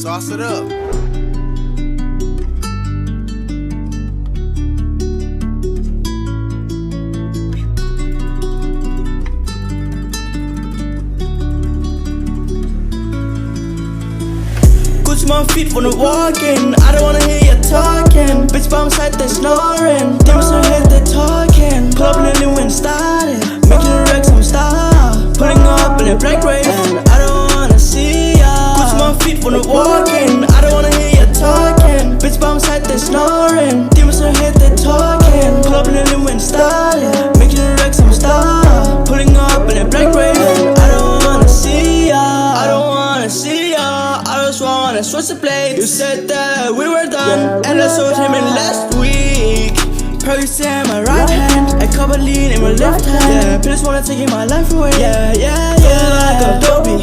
Sauce it up. Gucci my feet when I'm walking. I don't wanna hear you talking. Bitch by my side, they snoring. Demons in her head, they talking. Club lily when it started. Making the wrecks, I'm star. Pulling up in a black rave. And I don't wanna see ya. Gucci my feet when I'm walking. I don't wanna hear you talking. Bitch by my side, they snoring. Demons in her head, they talking. Club lily when it started. Making the wrecks, I'm star. Pulling up in a black rave. And I don't wanna see ya. I don't wanna see ya. I just wanna switch the blades. You said that we were done, and I saw him in last week. Percy in my right hand, a couple lean in my left hand. Yeah, please wanna take my life away. Yeah, yeah, yeah. Feel like I'm dopey,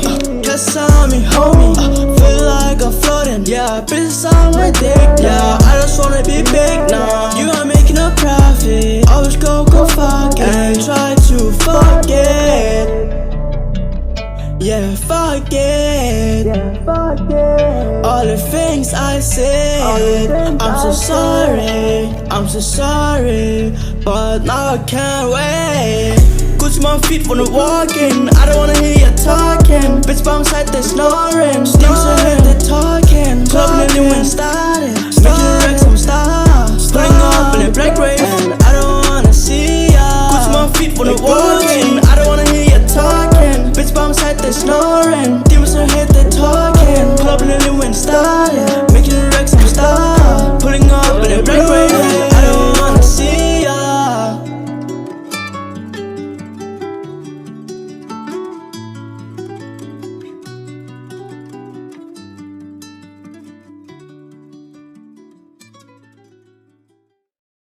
cause on me, homie. Feel like I'm floating. Yeah, bitches on my dick. Yeah, I just wanna be big now. You are making a profit. Always go fuck it and try to forget. Yeah, fuck it. All the things I said. I'm so sorry, but now I can't wait. Gucci my feet when I'm walking. I don't wanna hear you talking. Bitch by my side, they snoring. Demons in her head, they talking. Club lily when it started.